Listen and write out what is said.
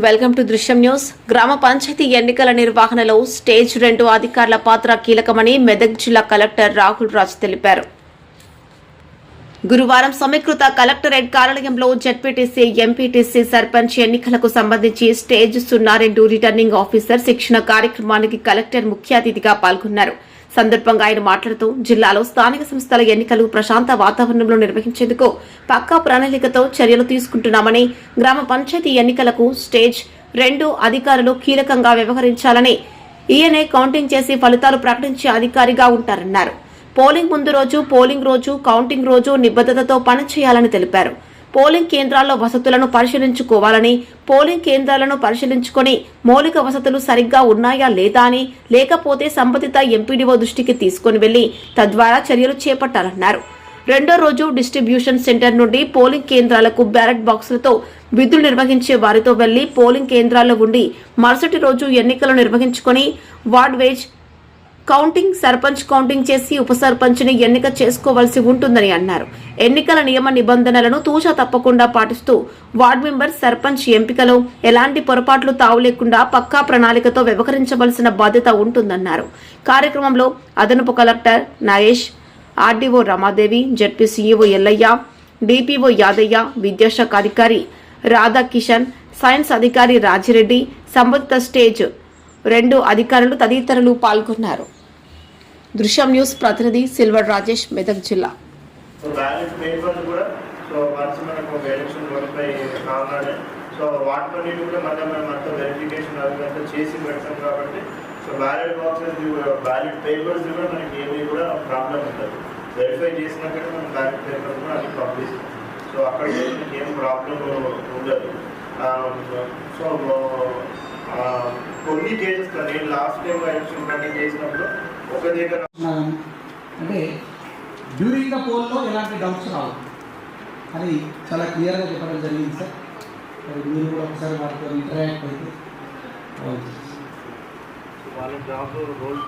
Welcome to దృశ్యం news. గ్రామ పంచాయతీ ఎన్నికల నిర్వహణలో స్టేజ్ 2 అధికారుల పాత్ర కీలకమని మెదక్ జిల్లా కలెక్టర్ రాహుల్ రాజ్ తెలిపారు. గురువారం సమీకృత కలెక్టరేట్ కార్యాలయంలో జెడ్పీటీసీ, ఎంపీటీసీ, సర్పంచ్ ఎన్నికలకు సంబంధించి స్టేజ్ 02 రిటర్నింగ్ ఆఫీసర్ శిక్షణ కార్యక్రమానికి కలెక్టర్ ముఖ్య అతిథిగా పాల్గొన్నారు. సందర్భంగా ఆయన మాట్లాడుతూ జిల్లాలో స్థానిక సంస్థల ఎన్నికలు ప్రశాంత వాతావరణంలో నిర్వహించేందుకు పక్కా ప్రణాళికతో చర్యలు తీసుకుంటున్నామని, గ్రామ పంచాయతీ ఎన్నికలకు స్టేజ్ 2 అధికారులు కీలకంగా వ్యవహరించాలని, ఈయనే కౌంటింగ్ చేసి ఫలితాలు ప్రకటించే అధికారిగా ఉంటారన్నారు. పోలింగ్ ముందు రోజు, పోలింగ్ రోజు, కౌంటింగ్ రోజు నిబద్ధతతో పనిచేయాలని తెలిపారు. పోలింగ్ కేంద్రాల్లో వసతులను పరిశీలించుకోవాలని, పోలింగ్ కేంద్రాలను పరిశీలించుకుని మౌలిక వసతులు సరిగ్గా ఉన్నాయా లేదా అని, లేకపోతే సంబంధిత ఎంపీడీఓ దృష్టికి తీసుకుని వెళ్లి తద్వారా చర్యలు చేపట్టాలన్నారు. రెండో రోజు డిస్ట్రిబ్యూషన్ సెంటర్ నుండి పోలింగ్ కేంద్రాలకు బ్యాలెట్ బాక్సులతో విధులు నిర్వహించే వారితో వెళ్లి పోలింగ్ కేంద్రాల్లో ఉండి మరుసటి రోజు ఎన్నికలు నిర్వహించుకుని ward wise counting, sarpanch counting చేసి ఉప సర్పంచ్ని ఎన్నిక చేసుకోవాల్సి ఉంటుందని అన్నారు. ఎన్నికల నియమ నిబంధనలను తూచా తప్పకుండా పాటిస్తూ వార్డు మెంబర్, సర్పంచ్ ఎంపికలో ఎలాంటి పొరపాట్లు తావు లేకుండా పక్కా ప్రణాళికతో వ్యవహరించవలసిన బాధ్యత ఉంటుందన్నారు. కార్యక్రమంలో అదనపు collector Nayesh, RDO Ramadevi, ZP CEO Ellaiah, DPO Yadaiah, విద్యాశాఖ అధికారి రాధాకిషన్, సైన్స్ అధికారి రాజిరెడ్డి, సంబంధిత స్టేజ్ 2 అధికారులు తదితరులు పాల్గొన్నారు. దృశ్యం న్యూస్ ప్రతినిధి సిల్వర్ రాజేష్, మెదక్ జిల్లా. వెరిఫై చేసినాక మనం బ్యాలెట్ పేపర్ కూడా అది పబ్లిష్, సో అక్కడ ఏం ప్రాబ్లం ఉండదు. సో కొన్ని కేసెస్ నేను లాస్ట్ టైం ఎలక్షన్ కండక్ట్ చేసినప్పుడు ఒక దగ్గర అంటే డ్యూరింగ్ ద పోల్లో ఎలాంటి డౌట్స్ రావు అని చాలా క్లియర్గా చెప్పడం జరిగింది సార్. మీరు కూడా ఒకసారి వాటితో ఇంటరాక్ట్ అయితే వాళ్ళ జాబ్ రోల్